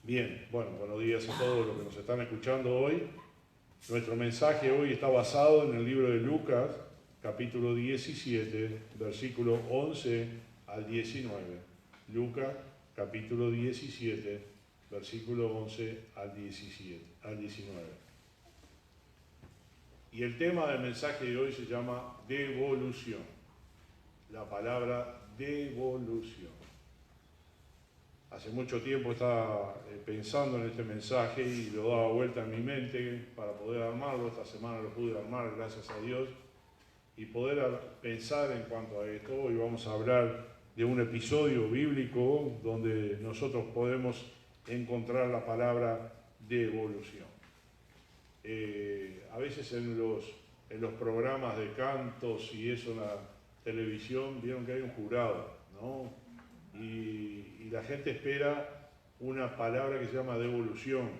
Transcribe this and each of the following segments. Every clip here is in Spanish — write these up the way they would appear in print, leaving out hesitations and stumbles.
Bien, bueno, buenos días a todos los que nos están escuchando hoy. Nuestro mensaje hoy está basado en el libro de Lucas, capítulo 17, versículo 11 al 19. Lucas, capítulo 17, versículo 11 al 19. Y el tema del mensaje de hoy se llama devolución. La palabra devolución. Hace mucho tiempo estaba pensando en este mensaje y lo daba vuelta en mi mente para poder armarlo. Esta semana lo pude armar, gracias a Dios, y poder pensar en cuanto a esto. Hoy vamos a hablar de un episodio bíblico donde nosotros podemos encontrar la palabra devolución. A veces en los programas de cantos y eso en la televisión, vieron que hay un jurado, ¿no? Y la gente espera una palabra que se llama devolución,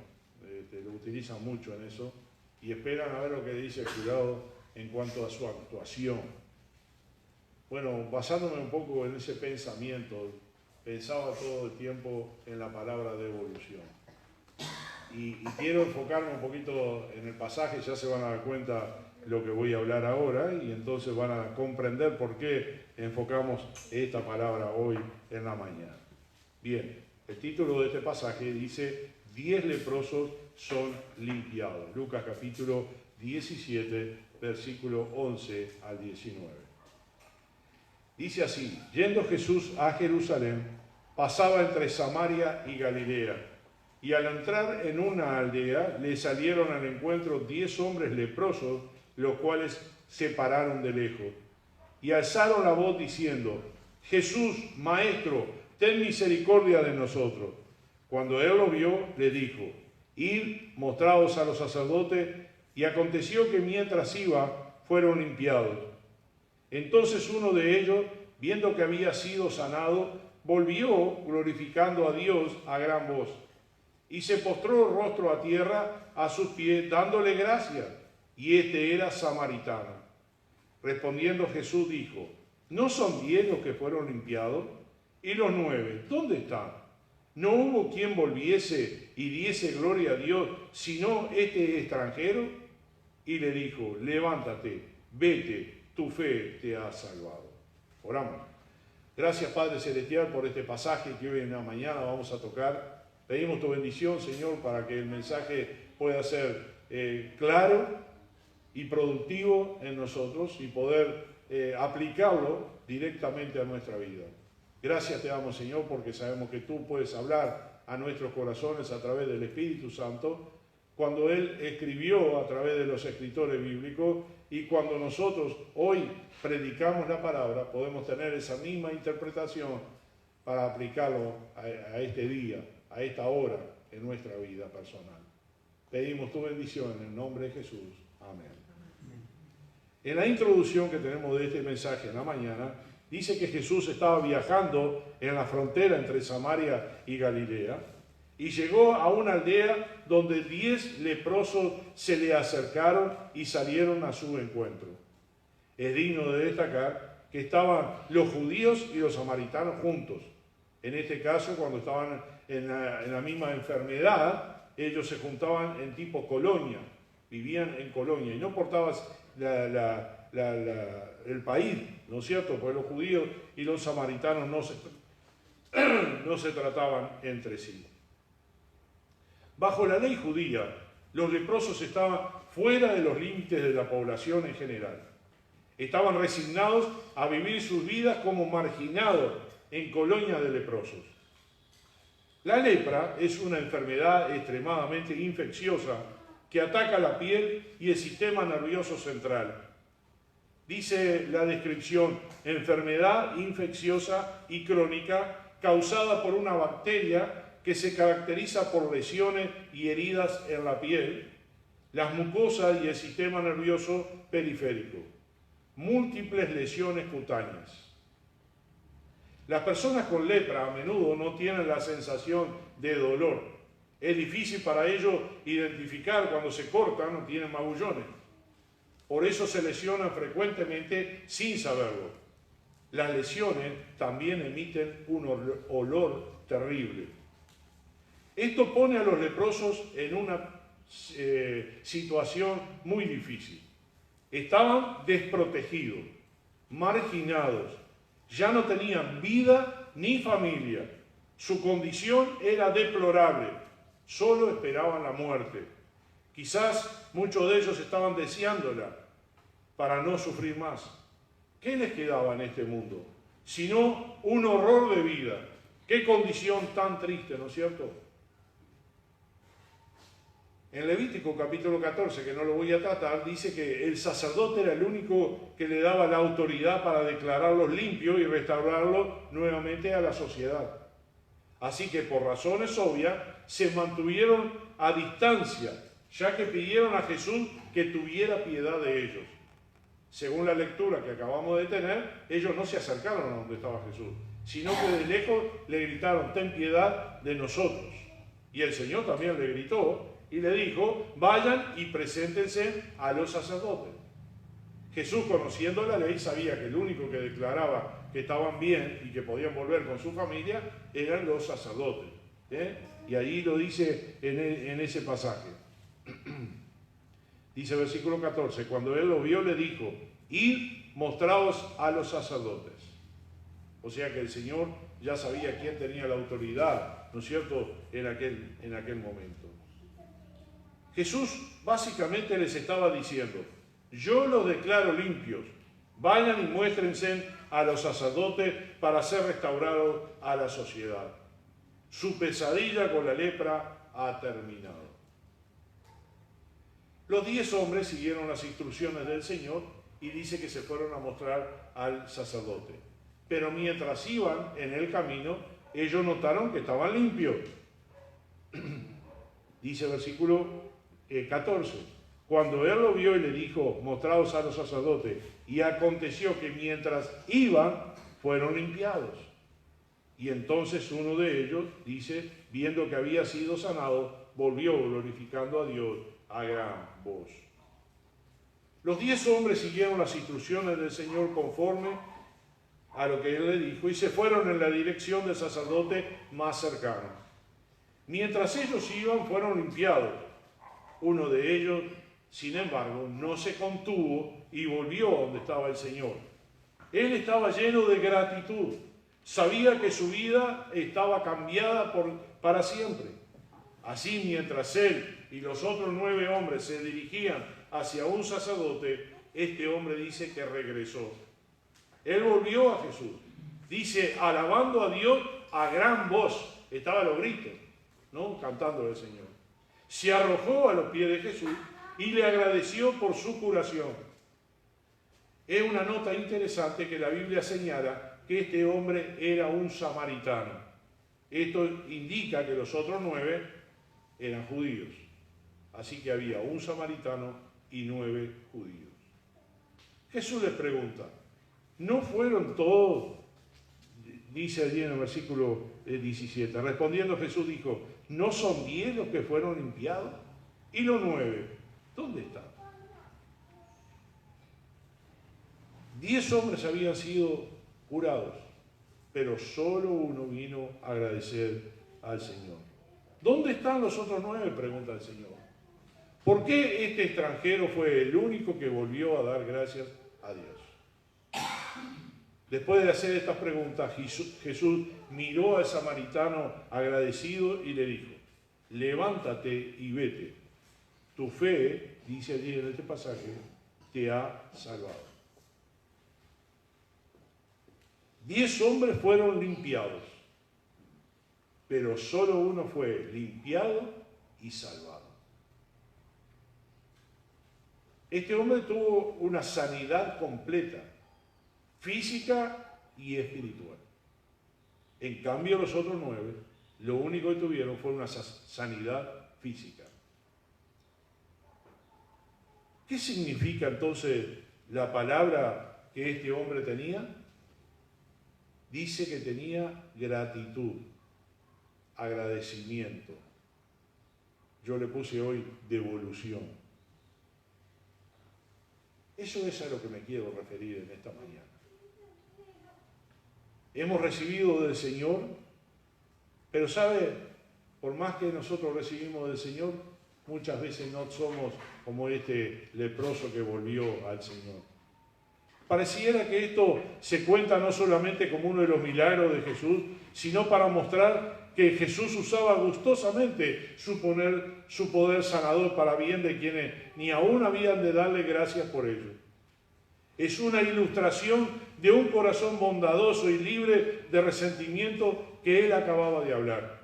lo utilizan mucho en eso, y esperan a ver lo que dice el jurado en cuanto a su actuación. Bueno, basándome un poco en ese pensamiento, pensaba todo el tiempo en la palabra devolución. Y quiero enfocarme un poquito en el pasaje, ya se van a dar cuenta lo que voy a hablar ahora, y entonces van a comprender por qué enfocamos esta palabra hoy en la mañana. Bien, el título de este pasaje dice 10 leprosos son limpiados. Lucas capítulo 17, versículo 11 al 19. Dice así: yendo Jesús a Jerusalén, pasaba entre Samaria y Galilea, y al entrar en una aldea le salieron al encuentro 10 hombres leprosos, los cuales se pararon de lejos y alzaron la voz diciendo: Jesús, Maestro, ten misericordia de nosotros. Cuando él lo vio, le dijo: id, mostraos a los sacerdotes. Y aconteció que mientras iba, fueron limpiados. Entonces uno de ellos, viendo que había sido sanado, volvió glorificando a Dios a gran voz, y se postró rostro a tierra a sus pies, dándole gracias. Y este era samaritano. Respondiendo Jesús dijo: ¿no son 10 los que fueron limpiados? ¿Y los 9 dónde están? ¿No hubo quien volviese y diese gloria a Dios, sino este extranjero? Y le dijo: levántate, vete, tu fe te ha salvado. Oramos. Gracias, Padre Celestial, por este pasaje que hoy en la mañana vamos a tocar. Pedimos tu bendición, Señor, para que el mensaje pueda ser claro y productivo en nosotros y poder aplicarlo directamente a nuestra vida. Gracias te damos, Señor, porque sabemos que tú puedes hablar a nuestros corazones a través del Espíritu Santo, cuando Él escribió a través de los escritores bíblicos, y cuando nosotros hoy predicamos la palabra, podemos tener esa misma interpretación para aplicarlo a este día, a esta hora en nuestra vida personal. Pedimos tu bendición en el nombre de Jesús. Amén. En la introducción que tenemos de este mensaje en la mañana, dice que Jesús estaba viajando en la frontera entre Samaria y Galilea y llegó a una aldea donde 10 leprosos se le acercaron y salieron a su encuentro. Es digno de destacar que estaban los judíos y los samaritanos juntos. En este caso, cuando estaban en la misma enfermedad, ellos se juntaban en tipo colonia, vivían en colonia y no importaba el país, ¿no es cierto? Porque los judíos y los samaritanos no se trataban entre sí. Bajo la ley judía, los leprosos estaban fuera de los límites de la población en general. Estaban resignados a vivir sus vidas como marginados en colonias de leprosos. La lepra es una enfermedad extremadamente infecciosa que ataca la piel y el sistema nervioso central. Dice la descripción: enfermedad infecciosa y crónica causada por una bacteria que se caracteriza por lesiones y heridas en la piel, las mucosas y el sistema nervioso periférico, múltiples lesiones cutáneas. Las personas con lepra a menudo no tienen la sensación de dolor. Es difícil para ellos identificar cuando se cortan o tienen magullones. Por eso se lesionan frecuentemente sin saberlo. Las lesiones también emiten un olor terrible. Esto pone a los leprosos en una situación muy difícil. Estaban desprotegidos, marginados, ya no tenían vida ni familia. Su condición era deplorable, solo esperaban la muerte. Quizás muchos de ellos estaban deseándola para no sufrir más. ¿Qué les quedaba en este mundo? Sino un horror de vida. Qué condición tan triste, ¿no es cierto? En Levítico capítulo 14, que no lo voy a tratar, dice que el sacerdote era el único que le daba la autoridad para declararlos limpios y restaurarlos nuevamente a la sociedad. Así que por razones obvias se mantuvieron a distancia, ya que pidieron a Jesús que tuviera piedad de ellos. Según la lectura que acabamos de tener, ellos no se acercaron a donde estaba Jesús, sino que de lejos le gritaron: ten piedad de nosotros. Y el Señor también le gritó y le dijo: vayan y preséntense a los sacerdotes. Jesús, conociendo la ley, sabía que el único que declaraba que estaban bien y que podían volver con su familia eran los sacerdotes. Y ahí lo dice en ese pasaje. Dice versículo 14, cuando él lo vio le dijo: id, mostraos a los sacerdotes. O sea que el Señor ya sabía quién tenía la autoridad, ¿no es cierto?, en aquel momento. Jesús básicamente les estaba diciendo: yo los declaro limpios, vayan y muéstrense a los sacerdotes para ser restaurados a la sociedad. Su pesadilla con la lepra ha terminado. Los 10 hombres siguieron las instrucciones del Señor y dice que se fueron a mostrar al sacerdote. Pero mientras iban en el camino, ellos notaron que estaban limpios. Dice el versículo 14, cuando él lo vio y le dijo: mostraos a los sacerdotes, y aconteció que mientras iban, fueron limpiados. Y entonces uno de ellos, dice, viendo que había sido sanado, volvió glorificando a Dios a gran voz. Los 10 hombres siguieron las instrucciones del Señor conforme a lo que él le dijo y se fueron en la dirección del sacerdote más cercano. Mientras ellos iban, fueron limpiados. Uno de ellos, sin embargo, no se contuvo y volvió a donde estaba el Señor. Él estaba lleno de gratitud. Sabía que su vida estaba cambiada para siempre. Así, mientras él y los otros 9 hombres se dirigían hacia un sacerdote, este hombre dice que regresó. Él volvió a Jesús. Dice, alabando a Dios a gran voz. Estaba a los gritos, ¿no?, cantando al Señor. Se arrojó a los pies de Jesús y le agradeció por su curación. Es una nota interesante que la Biblia señala que este hombre era un samaritano. Esto indica que los otros 9 eran judíos. Así que había un samaritano y 9 judíos. Jesús les pregunta, ¿no fueron todos? Dice allí en el versículo 17. Respondiendo Jesús dijo, ¿no son 10 los que fueron limpiados? ¿Y los 9? ¿Dónde están? 10 hombres habían sido curados, pero solo uno vino a agradecer al Señor. ¿Dónde están los otros 9? Pregunta el Señor. ¿Por qué este extranjero fue el único que volvió a dar gracias a Dios? Después de hacer estas preguntas, Jesús miró al samaritano agradecido y le dijo, levántate y vete. Tu fe, dice allí en este pasaje, te ha salvado. 10 hombres fueron limpiados, pero solo uno fue limpiado y salvado. Este hombre tuvo una sanidad completa, física y espiritual. En cambio, los otros 9, lo único que tuvieron fue una sanidad física. ¿Qué significa entonces la palabra que este hombre tenía? Dice que tenía gratitud, agradecimiento. Yo le puse hoy devolución. Eso es a lo que me quiero referir en esta mañana. Hemos recibido del Señor, pero ¿sabe? por más que nosotros recibimos del Señor, muchas veces no somos como este leproso que volvió al Señor. Pareciera que esto se cuenta no solamente como uno de los milagros de Jesús, sino para mostrar que Jesús usaba gustosamente su poder sanador para bien de quienes ni aún habían de darle gracias por ello. Es una ilustración de un corazón bondadoso y libre de resentimiento que él acababa de hablar.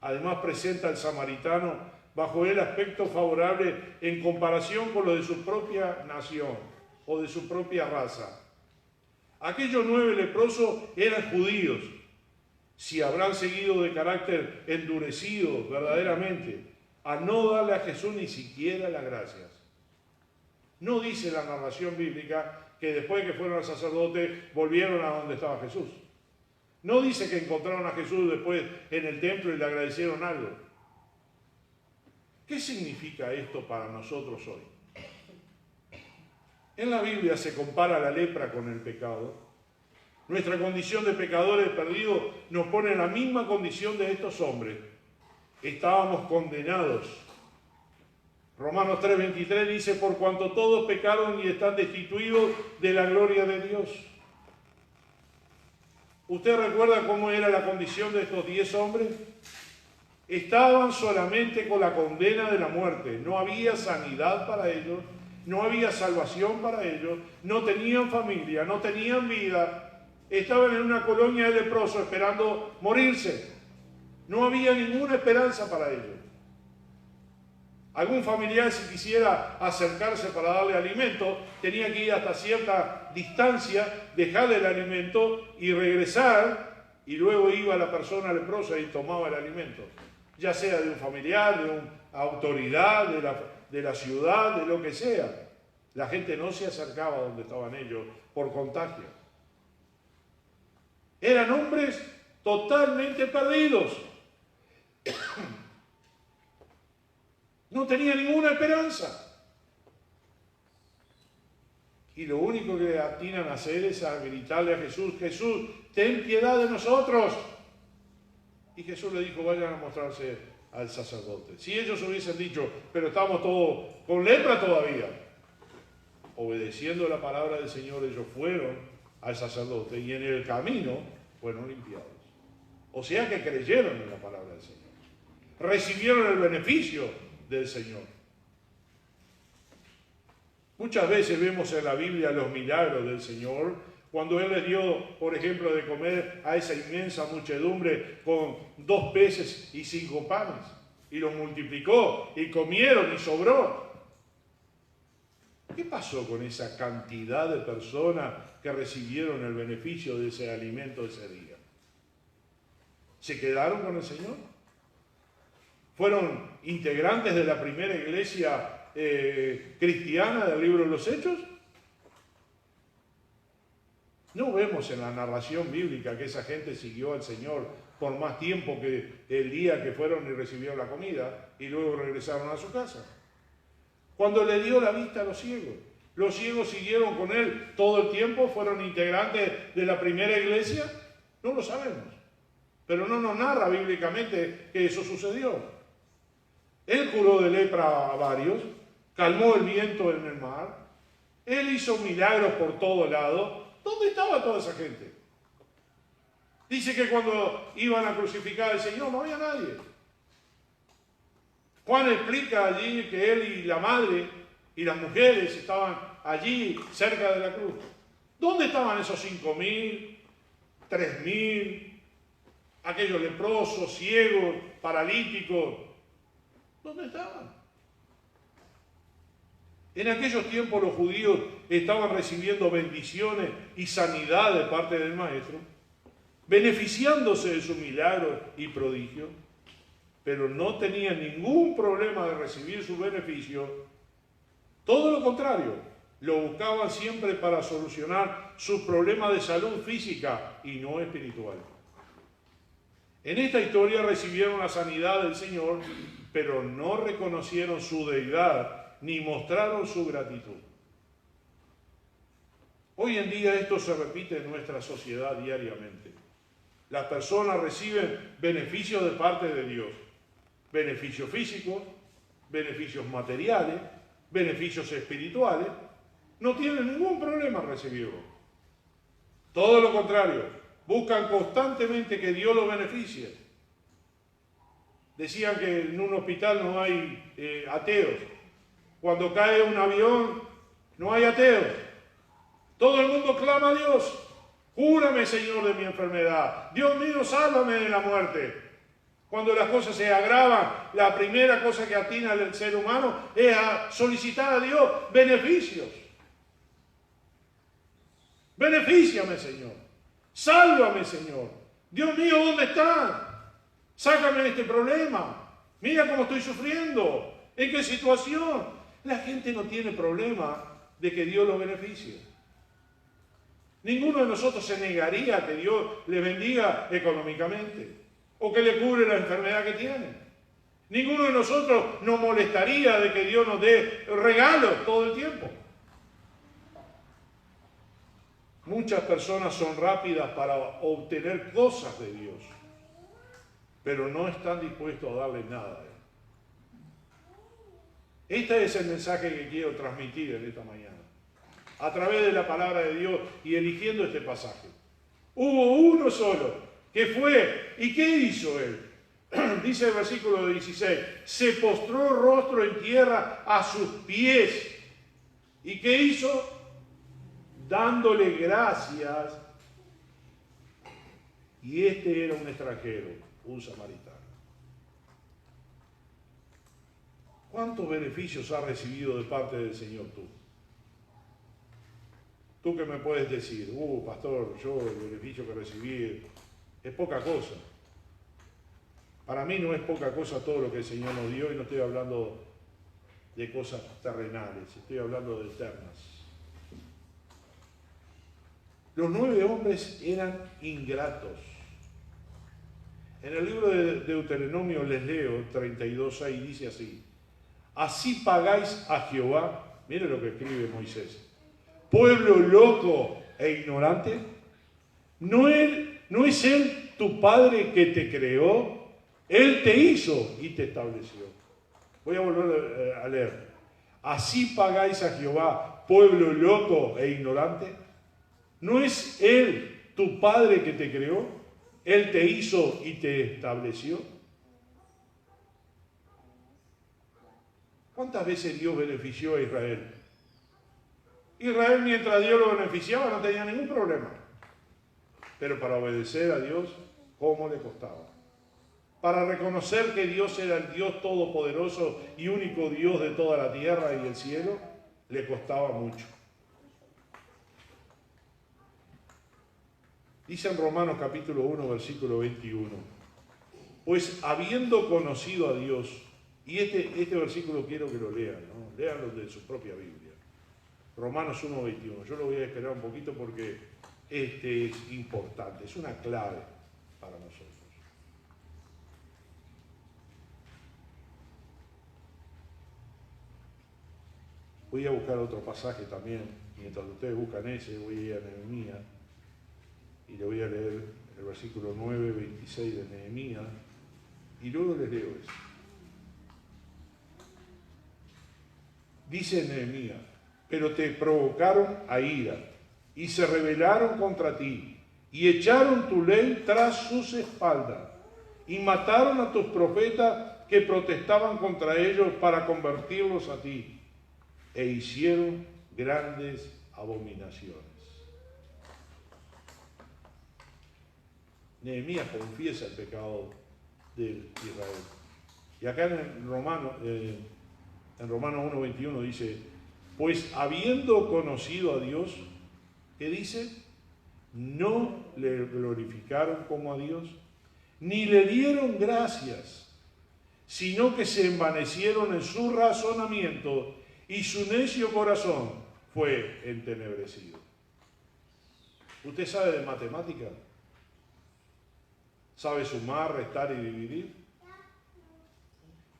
Además presenta al samaritano bajo el aspecto favorable en comparación con lo de su propia nación o de su propia raza. Aquellos 9 leprosos eran judíos. Si habrán seguido de carácter endurecido verdaderamente a no darle a Jesús ni siquiera las gracias. No dice la narración bíblica que después que fueron al sacerdote volvieron a donde estaba Jesús. No dice que encontraron a Jesús después en el templo y le agradecieron algo. ¿Qué significa esto para nosotros hoy? En la Biblia se compara la lepra con el pecado. Nuestra condición de pecadores perdidos nos pone en la misma condición de estos hombres. Estábamos condenados. Romanos 3:23 dice, por cuanto todos pecaron y están destituidos de la gloria de Dios. ¿Usted recuerda cómo era la condición de estos 10 hombres? Estaban solamente con la condena de la muerte. No había sanidad para ellos, no había salvación para ellos, no tenían familia, no tenían vida. Estaban en una colonia de leprosos esperando morirse. No había ninguna esperanza para ellos. Algún familiar, si quisiera acercarse para darle alimento, tenía que ir hasta cierta distancia, dejarle el alimento y regresar, y luego iba la persona leprosa y tomaba el alimento, ya sea de un familiar, de una autoridad, de la ciudad, de lo que sea. La gente no se acercaba a donde estaban ellos por contagio. Eran hombres totalmente perdidos. No tenía ninguna esperanza. Y lo único que atinan a hacer es a gritarle a Jesús, Jesús, ten piedad de nosotros. Y Jesús le dijo, vayan a mostrarse al sacerdote. Si ellos hubiesen dicho, pero estamos todos con lepra todavía, obedeciendo la palabra del Señor, ellos fueron al sacerdote y en el camino fueron limpiados. O sea que creyeron en la palabra del Señor. Recibieron el beneficio del Señor. Muchas veces vemos en la Biblia los milagros del Señor, cuando Él les dio, por ejemplo, de comer a esa inmensa muchedumbre con 2 peces y 5 panes, y los multiplicó, y comieron y sobró. ¿Qué pasó con esa cantidad de personas que recibieron el beneficio de ese alimento ese día? ¿Se quedaron con el Señor? ¿Fueron integrantes de la primera iglesia cristiana del libro de los Hechos? No vemos en la narración bíblica que esa gente siguió al Señor por más tiempo que el día que fueron y recibieron la comida y luego regresaron a su casa. Cuando le dio la vista a los ciegos siguieron con Él todo el tiempo, fueron integrantes de la primera iglesia, no lo sabemos. Pero no nos narra bíblicamente que eso sucedió. Él curó de lepra a varios, calmó el viento en el mar, Él hizo milagros por todo lado. ¿Dónde estaba toda esa gente? Dice que cuando iban a crucificar al Señor no había nadie. Juan explica allí que él y la madre y las mujeres estaban allí cerca de la cruz. ¿Dónde estaban esos 5.000, 3.000, aquellos leprosos, ciegos, paralíticos? ¿Dónde estaban? En aquellos tiempos los judíos estaban recibiendo bendiciones y sanidad de parte del Maestro, beneficiándose de sus milagros y prodigios, pero no tenían ningún problema de recibir su beneficio. Todo lo contrario, lo buscaban siempre para solucionar sus problemas de salud física y no espiritual. En esta historia recibieron la sanidad del Señor, pero no reconocieron su deidad ni mostraron su gratitud. Hoy en día esto se repite en nuestra sociedad diariamente. Las personas reciben beneficios de parte de Dios. Beneficios físicos, beneficios materiales, beneficios espirituales. No tienen ningún problema en recibirlo. Todo lo contrario, buscan constantemente que Dios los beneficie. Decían que en un hospital no hay ateos. Cuando cae un avión, no hay ateos. Todo el mundo clama a Dios. Cúrame, Señor, de mi enfermedad. Dios mío, sálvame de la muerte. Cuando las cosas se agravan, la primera cosa que atina el ser humano es a solicitar a Dios beneficios. Benefíciame, Señor. Sálvame, Señor. Dios mío, ¿dónde estás? Sácame de este problema. Mira cómo estoy sufriendo. ¿En qué situación? La gente no tiene problema de que Dios lo beneficie. Ninguno de nosotros se negaría a que Dios le bendiga económicamente o que le cure la enfermedad que tiene. Ninguno de nosotros nos molestaría de que Dios nos dé regalos todo el tiempo. Muchas personas son rápidas para obtener cosas de Dios, pero no están dispuestos a darle nada. Este es el mensaje que quiero transmitir en esta mañana, a través de la palabra de Dios y eligiendo este pasaje. Hubo uno solo que fue, ¿y qué hizo él? Dice el versículo 16, se postró rostro en tierra a sus pies. ¿Y qué hizo? Dándole gracias. Y este era un extranjero, un samaritano. ¿Cuántos beneficios has recibido de parte del Señor tú? Tú que me puedes decir, pastor, yo el beneficio que recibí es poca cosa. Para mí no es poca cosa todo lo que el Señor nos dio, y no estoy hablando de cosas terrenales, estoy hablando de eternas. Los 9 hombres eran ingratos. En el libro de Deuteronomio les leo 32:6, dice así: así pagáis a Jehová, mire lo que escribe Moisés, pueblo loco e ignorante. ¿No es Él tu Padre que te creó? Él te hizo y te estableció. Voy a volver a leer. Así pagáis a Jehová, pueblo loco e ignorante. ¿No es Él tu Padre que te creó? Él te hizo y te estableció. ¿Cuántas veces Dios benefició a Israel? Israel, mientras Dios lo beneficiaba, no tenía ningún problema. Pero para obedecer a Dios, ¿cómo le costaba? Para reconocer que Dios era el Dios todopoderoso y único Dios de toda la tierra y el cielo, le costaba mucho. Dice en Romanos capítulo 1, versículo 21, pues habiendo conocido a Dios, y este versículo quiero que lo lean, ¿no? Léanlo de su propia Biblia. Romanos 1, 21. Yo lo voy a esperar un poquito porque este es importante, es una clave para nosotros. Voy a buscar otro pasaje también. Mientras ustedes buscan ese, voy a ir a Nehemías y le voy a leer el versículo 9, 26 de Nehemías y luego les leo eso. Dice Nehemías: pero te provocaron a ira y se rebelaron contra ti y echaron tu ley tras sus espaldas y mataron a tus profetas que protestaban contra ellos para convertirlos a ti, e hicieron grandes abominaciones. Nehemías confiesa el pecado de Israel. Y acá en Romanos 1:21 dice: pues habiendo conocido a Dios, ¿qué dice? No le glorificaron como a Dios, ni le dieron gracias, sino que se envanecieron en su razonamiento y su necio corazón fue entenebrecido. ¿Usted sabe de matemática? ¿Sabe sumar, restar y dividir?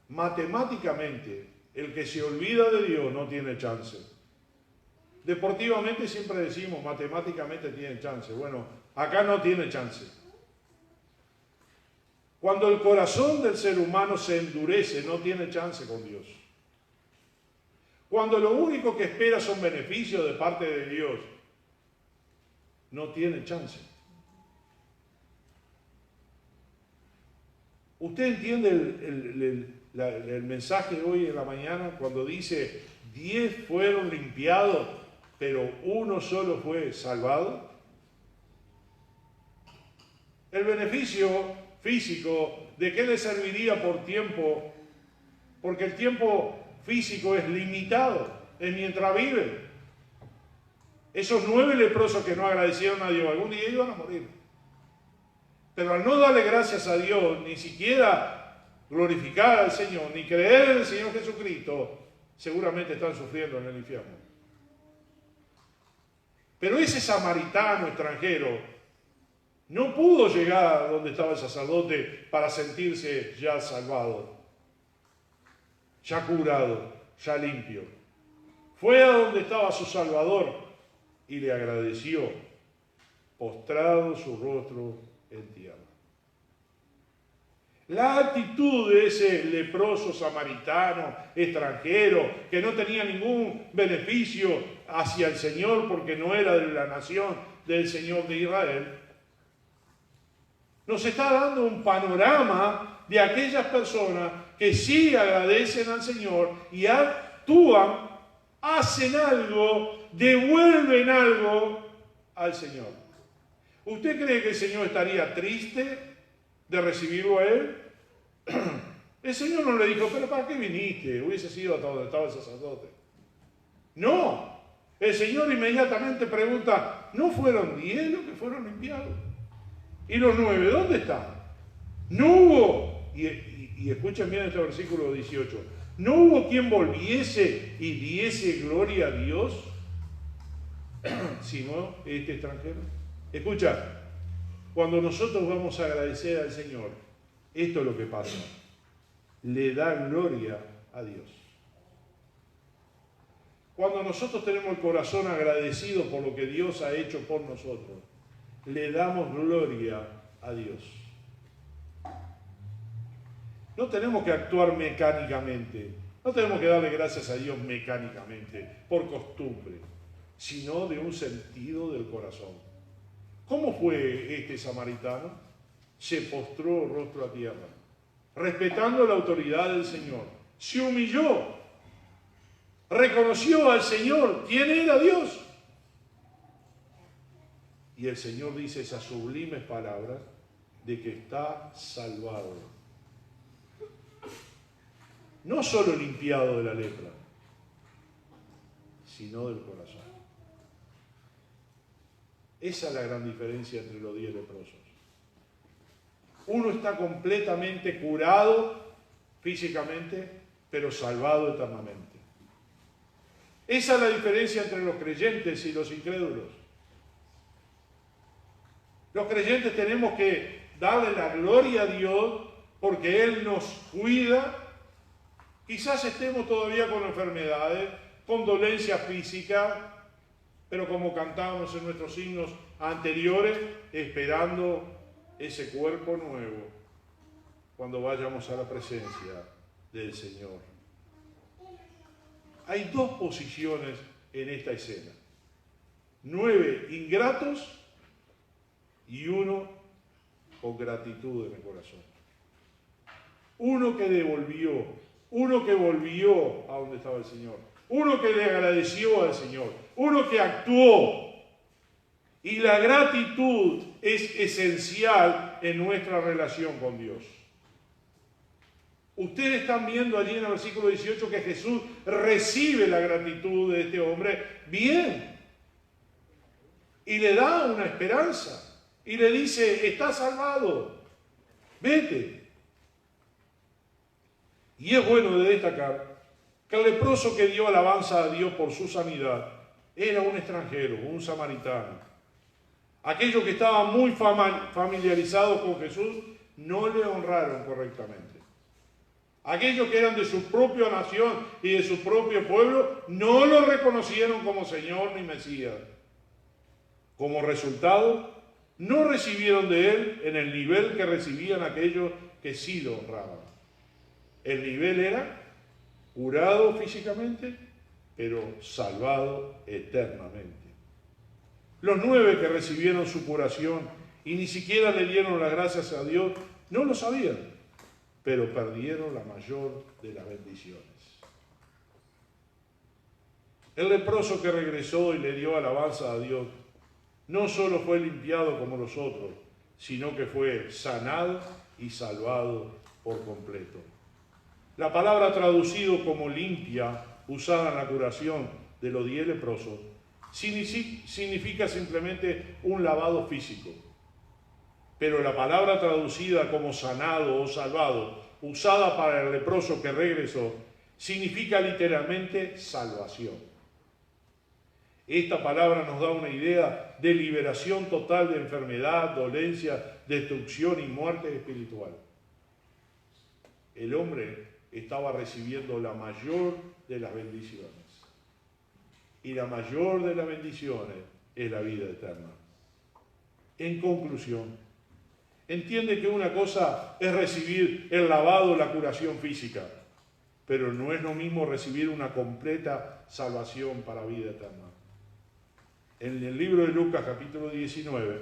Matemáticamente, el que se olvida de Dios no tiene chance. Deportivamente siempre decimos, matemáticamente tiene chance. Bueno, acá no tiene chance. Cuando el corazón del ser humano se endurece, no tiene chance con Dios. Cuando lo único que espera son beneficios de parte de Dios, no tiene chance. ¿Usted entiende el mensaje de hoy en la mañana cuando dice 10 fueron limpiados, pero uno solo fue salvado? El beneficio físico, ¿de qué le serviría por tiempo? Porque el tiempo físico es limitado, es mientras viven. Esos 9 leprosos que no agradecieron a Dios, algún día iban a morir. Pero al no darle gracias a Dios, ni siquiera glorificar al Señor, ni creer en el Señor Jesucristo, seguramente están sufriendo en el infierno. Pero ese samaritano extranjero no pudo llegar a donde estaba el sacerdote para sentirse ya salvado, ya curado, ya limpio. Fue a donde estaba su Salvador y le agradeció, postrado su rostro en tierra. La actitud de ese leproso samaritano extranjero que no tenía ningún beneficio hacia el Señor porque no era de la nación del Señor de Israel, nos está dando un panorama de aquellas personas que sí agradecen al Señor y actúan, hacen algo, devuelven algo al Señor. ¿Usted cree que el Señor estaría triste de recibirlo a él? El Señor no le dijo, pero ¿para qué viniste? Hubiese sido hasta donde estaba el sacerdote. No, el Señor inmediatamente pregunta, ¿no fueron 10 los que fueron limpiados? ¿Y los 9 dónde están? No hubo, y escuchen bien este versículo 18, ¿no hubo quien volviese y diese gloria a Dios, sino este extranjero? Escucha, cuando nosotros vamos a agradecer al Señor, esto es lo que pasa. Le da gloria a Dios. Cuando nosotros tenemos el corazón agradecido por lo que Dios ha hecho por nosotros, le damos gloria a Dios. No tenemos que actuar mecánicamente, no tenemos que darle gracias a Dios mecánicamente, por costumbre, sino de un sentido del corazón. ¿Cómo fue este samaritano? Se postró rostro a tierra, respetando la autoridad del Señor. Se humilló, reconoció al Señor, quién era Dios. Y el Señor dice esas sublimes palabras de que está salvado. No solo limpiado de la lepra, sino del corazón. Esa es la gran diferencia entre los 10 leprosos. Uno está completamente curado físicamente, pero salvado eternamente. Esa es la diferencia entre los creyentes y los incrédulos. Los creyentes tenemos que darle la gloria a Dios porque Él nos cuida. Quizás estemos todavía con enfermedades, con dolencias físicas, pero como cantábamos en nuestros himnos anteriores, esperando ese cuerpo nuevo cuando vayamos a la presencia del Señor. Hay 2 posiciones en esta escena. 9 ingratos y 1 con gratitud en el corazón. Uno que devolvió, uno que volvió a donde estaba el Señor, uno que le agradeció al Señor, uno que actuó. Y la gratitud es esencial en nuestra relación con Dios. Ustedes están viendo allí en el versículo 18 que Jesús recibe la gratitud de este hombre bien. Y le da una esperanza. Y le dice, estás salvado, vete. Y es bueno de destacar que el leproso que dio alabanza a Dios por su sanidad era un extranjero, un samaritano. Aquellos que estaban muy familiarizados con Jesús no le honraron correctamente. Aquellos que eran de su propia nación y de su propio pueblo no lo reconocieron como Señor ni Mesías. Como resultado, no recibieron de Él en el nivel que recibían aquellos que sí lo honraban. El nivel era curado físicamente, pero salvado eternamente. Los 9 que recibieron su curación y ni siquiera le dieron las gracias a Dios, no lo sabían, pero perdieron la mayor de las bendiciones. El leproso que regresó y le dio alabanza a Dios, no solo fue limpiado como los otros, sino que fue sanado y salvado por completo. La palabra traducido como limpia, usada en la curación de los 10 leprosos, significa simplemente un lavado físico. Pero la palabra traducida como sanado o salvado, usada para el leproso que regresó, significa literalmente salvación. Esta palabra nos da una idea de liberación total de enfermedad, dolencia, destrucción y muerte espiritual. El hombre estaba recibiendo la mayor de las bendiciones. Y la mayor de las bendiciones es la vida eterna. En conclusión, entiende que una cosa es recibir el lavado, la curación física, pero no es lo mismo recibir una completa salvación para vida eterna. En el libro de Lucas, capítulo 19,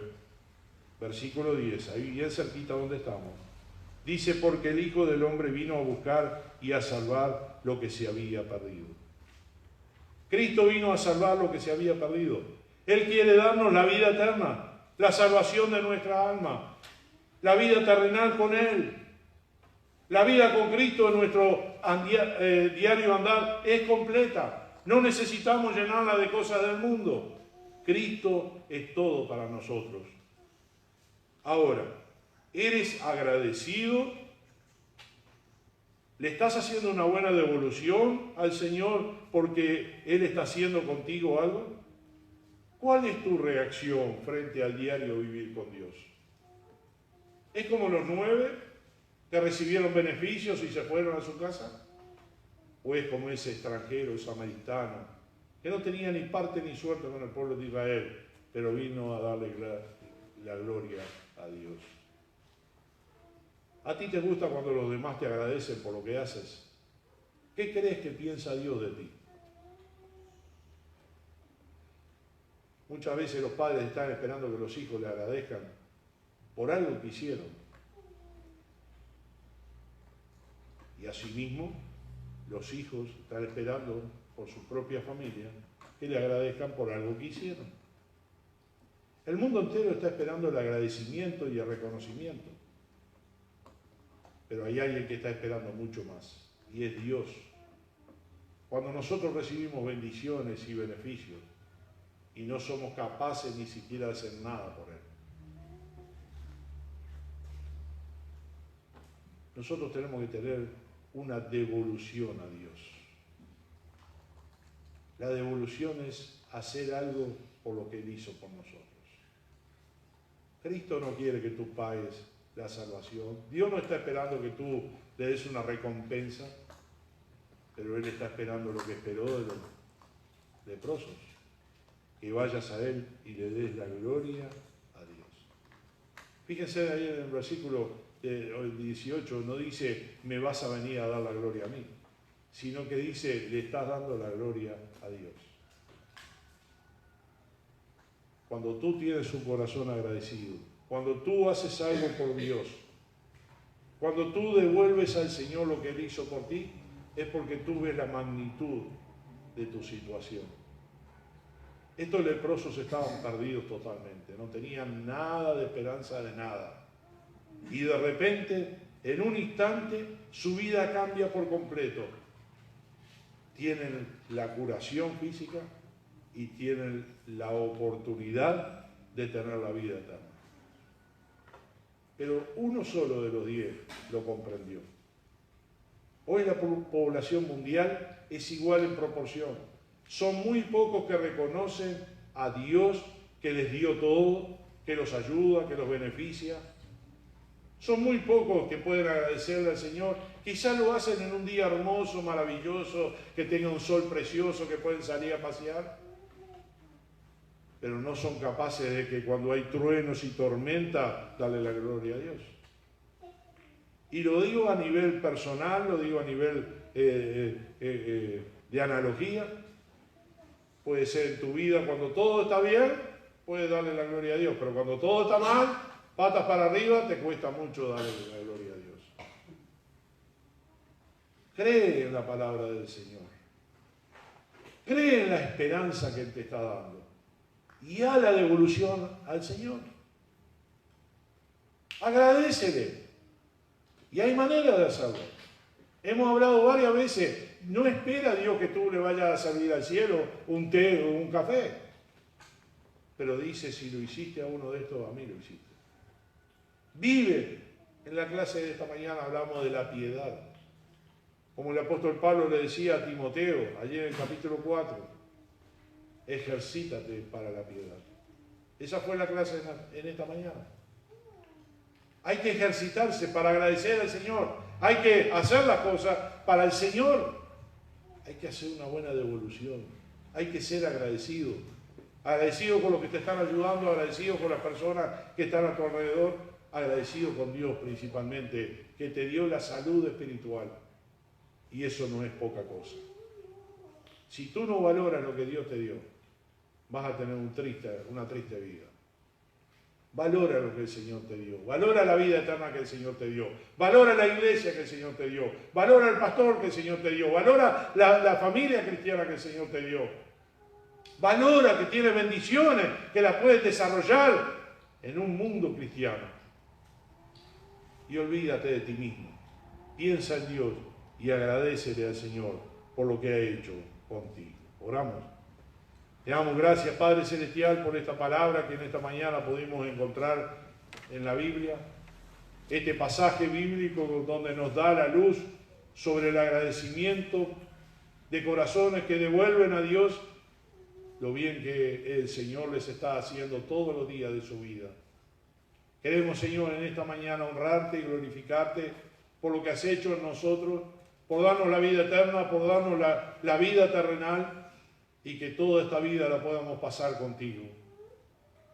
versículo 10, ahí bien cerquita donde estamos, dice: porque el Hijo del Hombre vino a buscar y a salvar lo que se había perdido. Cristo vino a salvar lo que se había perdido. Él quiere darnos la vida eterna, la salvación de nuestra alma, la vida terrenal con Él. La vida con Cristo en nuestro diario andar es completa. No necesitamos llenarla de cosas del mundo. Cristo es todo para nosotros. Ahora, ¿eres agradecido? ¿Le estás haciendo una buena devolución al Señor porque Él está haciendo contigo algo? ¿Cuál es tu reacción frente al diario vivir con Dios? ¿Es como los 9 que recibieron beneficios y se fueron a su casa? ¿O es como ese extranjero, samaritano, que no tenía ni parte ni suerte con el pueblo de Israel, pero vino a darle la gloria a Dios? ¿A ti te gusta cuando los demás te agradecen por lo que haces? ¿Qué crees que piensa Dios de ti? Muchas veces los padres están esperando que los hijos le agradezcan por algo que hicieron. Y asimismo, los hijos están esperando por su propia familia que le agradezcan por algo que hicieron. El mundo entero está esperando el agradecimiento y el reconocimiento. Pero hay alguien que está esperando mucho más, y es Dios. Cuando nosotros recibimos bendiciones y beneficios y no somos capaces ni siquiera de hacer nada por Él, nosotros tenemos que tener una devolución a Dios. La devolución es hacer algo por lo que Él hizo por nosotros. Cristo no quiere que tú pagues la salvación. Dios no está esperando que tú le des una recompensa, pero Él está esperando lo que esperó de los leprosos, que vayas a Él y le des la gloria a Dios. Fíjense ahí en el versículo 18, no dice me vas a venir a dar la gloria a mí, sino que dice le estás dando la gloria a Dios. Cuando tú tienes un corazón agradecido, cuando tú haces algo por Dios, cuando tú devuelves al Señor lo que Él hizo por ti, es porque tú ves la magnitud de tu situación. Estos leprosos estaban perdidos totalmente, no tenían nada de esperanza de nada. Y de repente, en un instante, su vida cambia por completo. Tienen la curación física y tienen la oportunidad de tener la vida eterna. Pero uno solo de los 10 lo comprendió. Hoy la población mundial es igual en proporción. Son muy pocos que reconocen a Dios que les dio todo, que los ayuda, que los beneficia. Son muy pocos que pueden agradecerle al Señor. Quizás lo hacen en un día hermoso, maravilloso, que tenga un sol precioso, que pueden salir a pasear. Pero no son capaces de que cuando hay truenos y tormenta, darle la gloria a Dios. Y lo digo a nivel personal, lo digo a nivel de analogía. Puede ser en tu vida cuando todo está bien, puedes darle la gloria a Dios, pero cuando todo está mal, patas para arriba, te cuesta mucho darle la gloria a Dios. Cree en la palabra del Señor. Cree en la esperanza que Él te está dando. Y haz la devolución al Señor. Agradécele. Y hay manera de hacerlo. Hemos hablado varias veces. No espera Dios que tú le vayas a servir al cielo un té o un café. Pero dice, si lo hiciste a uno de estos, a mí lo hiciste. Vive. En la clase de esta mañana hablamos de la piedad. Como el apóstol Pablo le decía a Timoteo, ayer en el capítulo 4, ejercítate para la piedad. Esa fue la clase en esta mañana. Hay que ejercitarse para agradecer al Señor. Hay que hacer las cosas para el Señor. Hay que hacer una buena devolución. Hay que ser agradecido. Agradecido con los que te están ayudando, agradecido con las personas que están a tu alrededor, agradecido con Dios principalmente, que te dio la salud espiritual. Y eso no es poca cosa. Si tú no valoras lo que Dios te dio, vas a tener una triste vida. Valora lo que el Señor te dio. Valora la vida eterna que el Señor te dio. Valora la iglesia que el Señor te dio. Valora el pastor que el Señor te dio. Valora la familia cristiana que el Señor te dio. Valora que tienes bendiciones, que las puedes desarrollar en un mundo cristiano. Y olvídate de ti mismo. Piensa en Dios y agradécele al Señor por lo que ha hecho contigo. Oramos. Te damos gracias, Padre Celestial, por esta palabra que en esta mañana pudimos encontrar en la Biblia. Este pasaje bíblico donde nos da la luz sobre el agradecimiento de corazones que devuelven a Dios lo bien que el Señor les está haciendo todos los días de su vida. Queremos, Señor, en esta mañana honrarte y glorificarte por lo que has hecho en nosotros, por darnos la vida eterna, por darnos la vida terrenal, y que toda esta vida la podamos pasar contigo.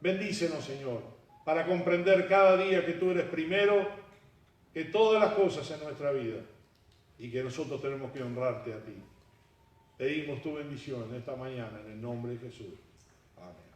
Bendícenos, Señor, para comprender cada día que tú eres primero que todas las cosas en nuestra vida y que nosotros tenemos que honrarte a ti. Pedimos tu bendición esta mañana en el nombre de Jesús. Amén.